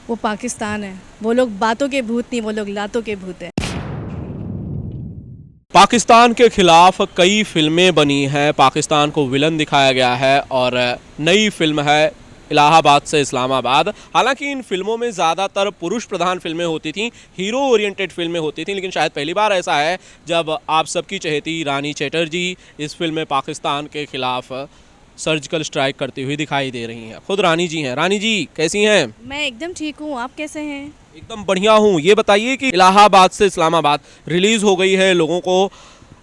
वो पाकिस्तान है। वो लोग बातों के भूत नहीं, वो लोग लातों के भूत हैं। पाकिस्तान के खिलाफ कई फिल्में बनी हैं, पाकिस्तान को विलन दिखाया गया है और नई फिल्म है इलाहाबाद से इस्लामाबाद। हालांकि इन फिल्मों में ज़्यादातर पुरुष प्रधान फिल्में होती थीं, हीरो ओरिएंटेड फिल्में होती थीं, लेकिन शायद पहली बार ऐसा है जब आप सबकी चहेती रानी चटर्जी इस फिल्म में पाकिस्तान के खिलाफ सर्जिकल स्ट्राइक करती हुई दिखाई दे रही हैं। खुद रानी जी हैं। रानी जी कैसी हैं? मैं एकदम ठीक हूँ, आप कैसे हैं? एकदम बढ़िया हूँ। ये बताइए कि इलाहाबाद से इस्लामाबाद रिलीज़ हो गई है, लोगों को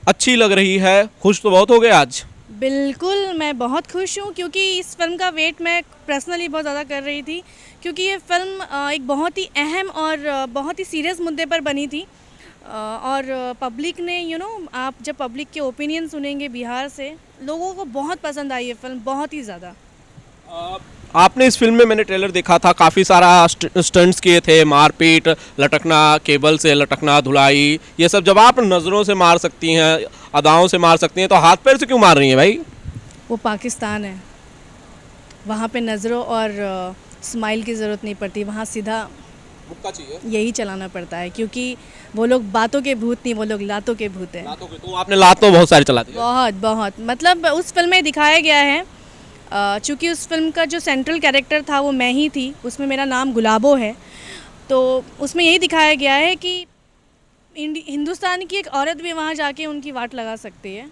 अच्छी लग रही है, खुश तो बहुत हो गए आज। बिल्कुल, मैं बहुत खुश हूँ क्योंकि इस फिल्म का वेट मैं पर्सनली बहुत ज़्यादा कर रही थी, क्योंकि ये फिल्म एक बहुत ही अहम और बहुत ही सीरियस मुद्दे पर बनी थी। और पब्लिक ने आप जब पब्लिक के ओपिनियन सुनेंगे बिहार से, लोगों को बहुत पसंद आई ये फिल्म, बहुत ही ज़्यादा। आपने इस फिल्म में, मैंने ट्रेलर देखा था, काफ़ी सारा स्टंट्स किए थे, मारपीट, लटकना, केबल से लटकना, धुलाई, ये सब जब आप नज़रों से मार सकती हैं, अदाओं से मार सकती हैं, तो हाथ पैर से क्यों मार रही हैं भाई? वो पाकिस्तान है, वहाँ पे नज़रों और स्माइल की ज़रूरत नहीं पड़ती, वहाँ सीधा मुक्का चाहिए। यही चलाना पड़ता है, क्योंकि वो लोग बातों के भूत नहीं, वो लोग लातों के भूत हैं। लातों के, तो आपने लात तो बहुत सारी चला दी है। बहुत बहुत, मतलब उस फिल्म में दिखाया गया है, चूँकि उस फिल्म का जो सेंट्रल कैरेक्टर था वो मैं ही थी, उसमें मेरा नाम गुलाबो है। तो उसमें यही दिखाया गया है कि हिंदुस्तान की एक औरत भी वहाँ जाके उनकी वाट लगा सकती है,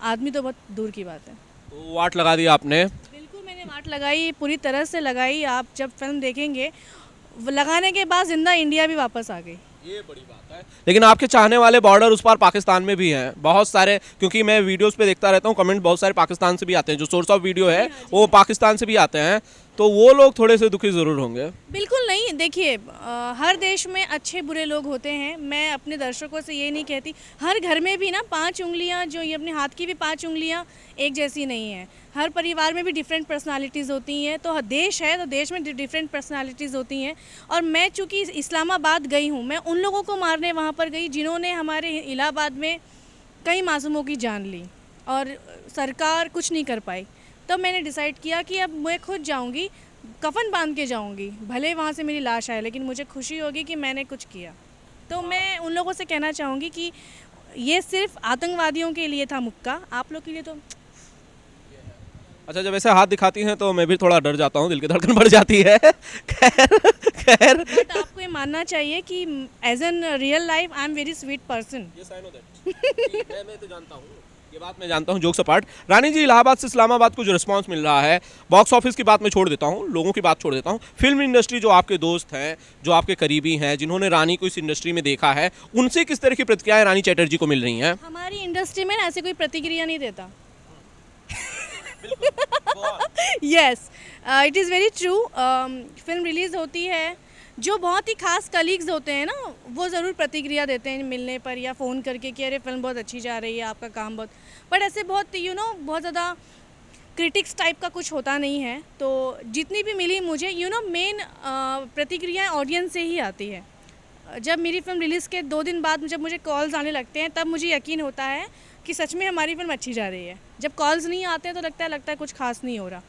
आदमी तो बहुत दूर की बात है। तो वाट लगा दी आपने। बिल्कुल मैंने वाट लगाई, पूरी तरह से लगाई। आप जब फिल्म देखेंगे, लगाने के बाद जिंदा इंडिया भी वापस आ गई। ये बड़ी बात है। लेकिन आपके चाहने वाले बॉर्डर उस पार पाकिस्तान में भी हैं बहुत सारे, क्योंकि मैं वीडियोस पे देखता रहता हूँ, कमेंट बहुत सारे पाकिस्तान से भी आते हैं, जो सोर्स ऑफ वीडियो है वो पाकिस्तान से भी आते हैं, तो वो लोग थोड़े से दुखी ज़रूर होंगे। बिल्कुल नहीं, देखिए हर देश में अच्छे बुरे लोग होते हैं। मैं अपने दर्शकों से ये नहीं कहती, हर घर में भी ना 5 उंगलियां, जो ये अपने हाथ की भी 5 उंगलियां एक जैसी नहीं है। हर परिवार में भी डिफरेंट पर्सनालिटीज़ होती हैं, तो देश है तो देश में डिफरेंट पर्सनालिटीज़ होती हैं। और मैं चूँकि इस्लामाबाद गई हूँ, मैं उन लोगों को मारने वहाँ पर गई जिन्होंने हमारे इलाहाबाद में कई मासूमों की जान ली और सरकार कुछ नहीं कर पाई। तब मैंने डिसाइड किया कि अब मैं खुद जाऊंगी, कफन बांध के जाऊंगी, भले वहाँ से मेरी लाश आए, लेकिन मुझे खुशी होगी कि मैंने कुछ किया। तो मैं उन लोगों से कहना चाहूँगी कि ये सिर्फ आतंकवादियों के लिए था मुक्का, आप लोग के लिए तो। अच्छा, जब ऐसे हाथ दिखाती हैं तो मैं भी थोड़ा डर जाता हूँ, दिल की धड़कन बढ़ जाती है। खैर खैर, बट आपको ये मानना चाहिए कि as an real life I am very sweet person. मैं तो जानता हूँ, ये बात मैं जानता हूँ, जोक्स अपार्ट। रानी जी, इलाहाबाद से इस्लामाबाद को जो रिस्पांस मिल रहा है, बॉक्स ऑफिस की बात मैं छोड़ देता हूँ, लोगों की बात छोड़ देता हूँ, फिल्म इंडस्ट्री, जो आपके दोस्त हैं, जो आपके करीबी हैं, जिन्होंने रानी को इस इंडस्ट्री में देखा है, उनसे किस तरह की प्रतिक्रियाएं रानी चटर्जी को मिल रही हैं? हमारी इंडस्ट्री में ना ऐसे कोई प्रतिक्रिया नहीं देता। Yes, it is very true. Film release होती है, जो बहुत ही खास कलीग्स होते हैं ना, वो ज़रूर प्रतिक्रिया देते हैं मिलने पर या फ़ोन करके कि अरे फिल्म बहुत अच्छी जा रही है, आपका काम बहुत। बट ऐसे बहुत बहुत ज़्यादा क्रिटिक्स टाइप का कुछ होता नहीं है। तो जितनी भी मिली मुझे, मेन प्रतिक्रिया ऑडियंस से ही आती है। जब मेरी फिल्म रिलीज़ के 2 दिन बाद जब मुझे कॉल्स आने लगते हैं, तब मुझे यकीन होता है कि सच में हमारी फिल्म अच्छी जा रही है। जब कॉल्स नहीं आते हैं तो लगता है कुछ खास नहीं हो रहा।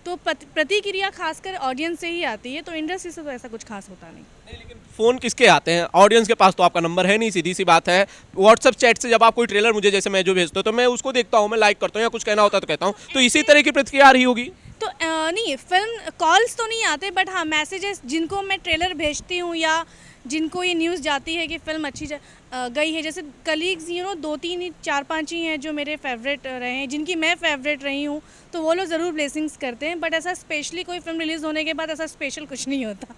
तो प्रतिक्रिया खासकर ऑडियंस से ही आती है, तो इंडस्ट्री से तो ऐसा कुछ खास होता नहीं। लेकिन फ़ोन किसके आते हैं? ऑडियंस के पास तो आपका नंबर है नहीं, सीधी सी बात है। व्हाट्सएप चैट से जब आप कोई ट्रेलर मुझे, जैसे मैं जो भेजता हूँ, तो मैं उसको देखता हूँ, मैं लाइक करता हूँ, या कुछ कहना होता है तो कहता हूँ, तो इसी तरह की प्रतिक्रिया आ रही होगी। तो नहीं, फिल्म कॉल्स तो नहीं आते, बट हाँ मैसेजेस, जिनको मैं ट्रेलर भेजती हूँ या जिनको ये न्यूज़ जाती है कि फ़िल्म अच्छी गई है, जैसे कलीग्स 2-3 ही 4-5 ही हैं जो मेरे फेवरेट रहे हैं, जिनकी मैं फेवरेट रही हूँ, तो वो लोग ज़रूर ब्लेसिंग्स करते हैं। बट ऐसा स्पेशली कोई फिल्म रिलीज़ होने के बाद ऐसा स्पेशल कुछ नहीं होता।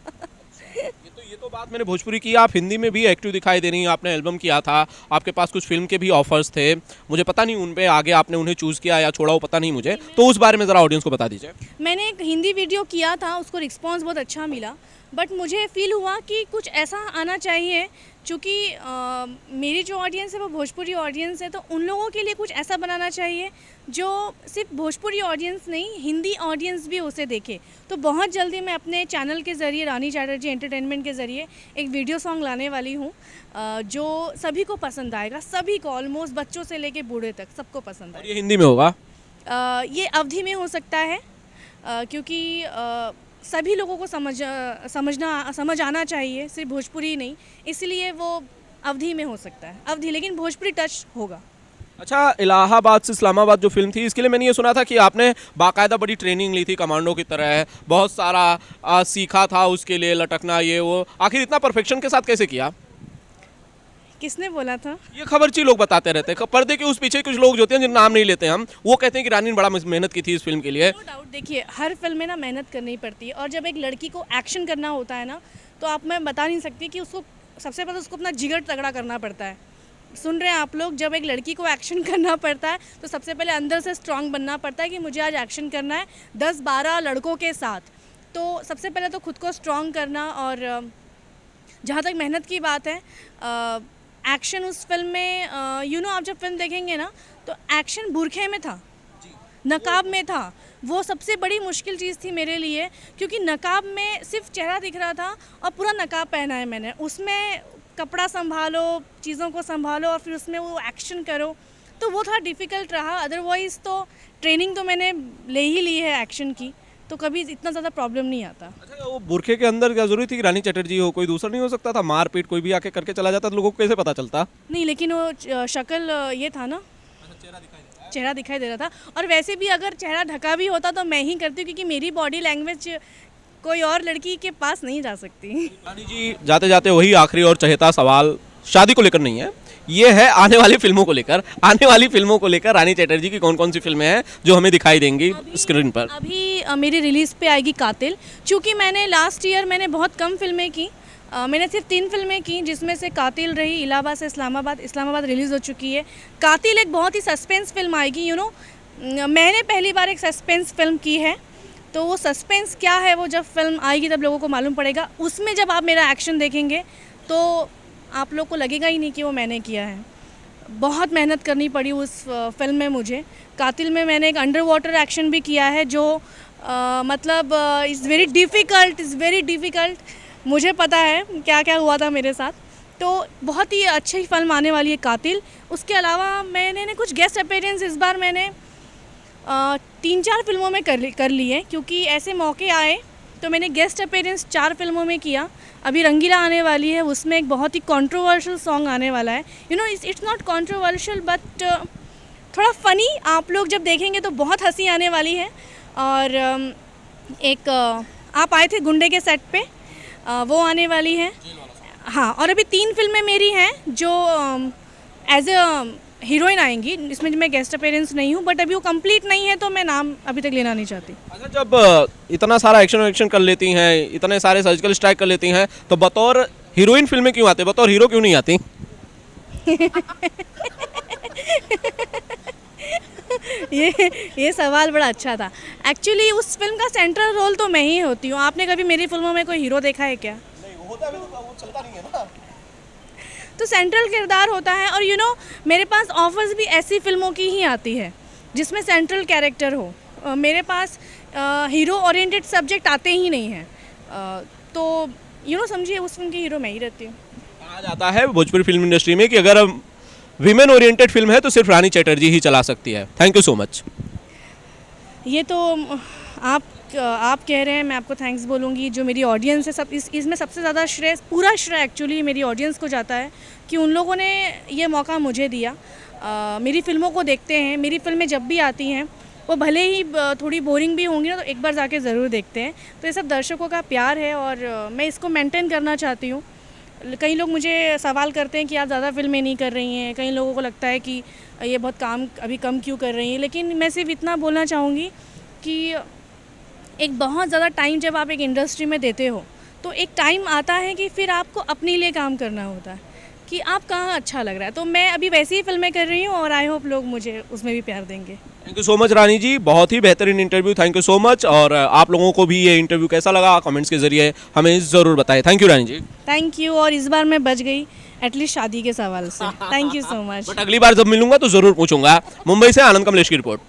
ये तो बात मैंने भोजपुरी की, आप हिंदी में भी एक्टिव दिखाई दे रही हैं, आपने एल्बम किया था, आपके पास कुछ फिल्म के भी ऑफर्स थे, मुझे पता नहीं उन पे आगे आपने उन्हें चूज़ किया या छोड़ा, वो पता नहीं मुझे, तो उस बारे में ज़रा ऑडियंस को बता दीजिए। मैंने एक हिंदी वीडियो किया था, उसको रिस्पॉन्स बहुत अच्छा मिला, बट मुझे फील हुआ कि कुछ ऐसा आना चाहिए, चूँकि मेरी जो ऑडियंस है वो भोजपुरी ऑडियंस है, तो उन लोगों के लिए कुछ ऐसा बनाना चाहिए जो सिर्फ भोजपुरी ऑडियंस नहीं, हिंदी ऑडियंस भी उसे देखे। तो बहुत जल्दी मैं अपने चैनल के ज़रिए, रानी चटर्जी एंटरटेनमेंट के ज़रिए, एक वीडियो सॉन्ग लाने वाली हूँ, जो सभी को पसंद आएगा, सभी को, ऑलमोस्ट बच्चों से लेके बूढ़े तक सबको पसंद आएगा। ये हिंदी में होगा? ये अवधि में हो सकता है, क्योंकि सभी लोगों को समझ आना चाहिए, सिर्फ भोजपुरी ही नहीं, इसलिए वो अवधि में हो सकता है, अवधि, लेकिन भोजपुरी टच होगा। अच्छा, इलाहाबाद से इस्लामाबाद जो फिल्म थी, इसके लिए मैंने ये सुना था कि आपने बाकायदा बड़ी ट्रेनिंग ली थी, कमांडो की तरह बहुत सारा सीखा था उसके लिए, लटकना ये वो, आखिर इतना परफेक्शन के साथ कैसे किया? किसने बोला था? ये खबरची लोग बताते रहते हैं, पर्दे के उस पीछे कुछ लोग जो होते हैं, जिन नाम नहीं लेते हम, वो कहते हैं कि रानी ने बड़ा मेहनत की थी इस फिल्म के लिए। नो डाउट, देखिए हर फिल्म में ना मेहनत करनी पड़ती है, और जब एक लड़की को एक्शन करना होता है ना, तो आप, मैं बता नहीं सकती कि उसको सबसे पहले उसको अपना जिगर तगड़ा करना पड़ता है। सुन रहे हैं आप लोग, जब एक लड़की को एक्शन करना पड़ता है तो सबसे पहले अंदर से स्ट्रांग बनना पड़ता है कि मुझे आज एक्शन करना है 10-12 लड़कों के साथ। तो सबसे पहले तो खुद को स्ट्रांग करना, और जहाँ तक मेहनत की बात है, एक्शन उस फिल्म में आप जब फिल्म देखेंगे ना, तो एक्शन बुरखे में था, नकाब में था। वो सबसे बड़ी मुश्किल चीज़ थी मेरे लिए, क्योंकि नकाब में सिर्फ चेहरा दिख रहा था और पूरा नकाब पहना है मैंने, उसमें कपड़ा संभालो, चीज़ों को संभालो, और फिर उसमें वो एक्शन करो, तो वो थोड़ा डिफ़िकल्ट रहा। अदरवाइज़ तो ट्रेनिंग तो मैंने ले ही ली है एक्शन की, तो कभी इतना ज़्यादा प्रॉब्लम नहीं आता। अच्छा, वो बुरखे के अंदर क्या जरूरी थी कि रानी चटर्जी हो, कोई दूसरा नहीं हो सकता था? मारपीट कोई भी आके करके चला जाता तो लोगों को कैसे पता चलता? नहीं, लेकिन वो शक्ल ये था ना, चेहरा दिखाई दे रहा था। और वैसे भी अगर चेहरा ढका भी होता तो मैं ही करती, क्योंकि मेरी बॉडी लैंग्वेज कोई और लड़की के पास नहीं जा सकती। रानी जी, जाते जाते वही आखिरी और चहेता सवाल, शादी को लेकर नहीं है, ये है आने वाली फिल्मों को लेकर। आने वाली फिल्मों को लेकर रानी चटर्जी की कौन कौन सी फिल्में हैं जो हमें दिखाई देंगी स्क्रीन पर? अभी मेरी रिलीज़ पे आएगी कातिल, क्योंकि मैंने लास्ट ईयर मैंने बहुत कम फिल्में की। मैंने सिर्फ 3 फिल्में की, जिसमें से कातिल रही, इलाहाबाद से इस्लामाबाद रिलीज़ हो चुकी है। कातिल एक बहुत ही सस्पेंस फिल्म आएगी, मैंने पहली बार एक सस्पेंस फिल्म की है, तो वो सस्पेंस क्या है वो जब फिल्म आएगी तब लोगों को मालूम पड़ेगा। उसमें जब आप मेरा एक्शन देखेंगे तो आप लोग को लगेगा ही नहीं कि वो मैंने किया है। बहुत मेहनत करनी पड़ी उस फिल्म में मुझे। कातिल में मैंने एक अंडर वाटर एक्शन भी किया है, जो मतलब इज़ वेरी डिफ़िकल्ट। मुझे पता है क्या क्या हुआ था मेरे साथ, तो बहुत ही अच्छी फिल्म आने वाली है कातिल। उसके अलावा मैंने कुछ गेस्ट अपीयरेंस इस बार मैंने 3-4 फिल्मों में कर ली है, क्योंकि ऐसे मौके आए तो मैंने गेस्ट अपीयरेंस 4 फिल्मों में किया। अभी रंगीला आने वाली है, उसमें एक बहुत ही कंट्रोवर्शियल सॉन्ग आने वाला है। इट्स नॉट कंट्रोवर्शियल बट थोड़ा फ़नी, आप लोग जब देखेंगे तो बहुत हंसी आने वाली है। और एक आप आए थे गुंडे के सेट पे, वो आने वाली है। हाँ, और अभी 3 फिल्में मेरी हैं जो एज अ हीरोइन आएंगी, इसमें मैं गेस्ट अपीयरेंस नहीं हूँ, बट अभी वो कंप्लीट नहीं है तो मैं नाम अभी तक लेना नहीं चाहती। अच्छा, जब इतना सारा एक्शन कर लेती हैं, इतने सारे सर्जिकल स्ट्राइक कर लेती हैं, तो बतौर हीरोइन फिल्में क्यों आते, बतौर हीरो क्यों नहीं आती? ये सवाल बड़ा अच्छा था। एक्चुअली उस फिल्म का सेंट्रल रोल तो मैं ही होती हूँ। आपने कभी मेरी फिल्मों में कोई हीरो देखा है क्या? नहीं, होता भी तो वो चलता नहीं है ना। तो सेंट्रल किरदार होता है, और मेरे पास ऑफर्स भी ऐसी फिल्मों की ही आती है जिसमें सेंट्रल कैरेक्टर हो। मेरे पास हीरो ओरिएंटेड सब्जेक्ट आते ही नहीं हैं, तो समझिए उस फिल्म की हीरो मैं ही रहती हूँ। कहा जाता है भोजपुरी फिल्म इंडस्ट्री में कि अगर विमेन ओरिएंटेड फिल्म है तो सिर्फ रानी चटर्जी ही चला सकती है। Thank you so much. ये तो आप कह रहे हैं, मैं आपको थैंक्स बोलूँगी। जो मेरी ऑडियंस है, सब इसमें सबसे ज़्यादा पूरा श्रेय एक्चुअली मेरी ऑडियंस को जाता है कि उन लोगों ने ये मौका मुझे दिया। मेरी फ़िल्मों को देखते हैं, मेरी फ़िल्में जब भी आती हैं वो भले ही थोड़ी बोरिंग भी होंगी ना, तो एक बार जाके ज़रूर देखते हैं। तो ये सब दर्शकों का प्यार है, और मैं इसको मेंटेन करना चाहती हूँ। कई लोग मुझे सवाल करते हैं कि आप ज़्यादा फिल्में नहीं कर रही हैं, कई लोगों को लगता है कि ये बहुत काम अभी कम क्यों कर रही हैं, लेकिन मैं सिर्फ इतना बोलना चाहूँगी कि एक बहुत ज़्यादा टाइम जब आप एक इंडस्ट्री में देते हो, तो एक टाइम आता है कि फिर आपको अपने लिए काम करना होता है कि आप कहाँ अच्छा लग रहा है। तो मैं अभी वैसी ही फिल्में कर रही हूँ, और आई होप लोग मुझे उसमें भी प्यार देंगे। थैंक यू सो मच रानी जी, बहुत ही बेहतरीन interview, thank you so much. और आप लोगों को भी ये इंटरव्यू कैसा लगा कमेंट्स के जरिए हमें ज़रूर बताएं। Thank you Rani ji. Thank you, और इस बार मैं बच गई एटलीस्ट शादी के सवाल से। Thank you so much. But अगली बार जब मिलूंगा तो ज़रूर पूछूंगा। मुंबई से आनंद कमलेश की रिपोर्ट।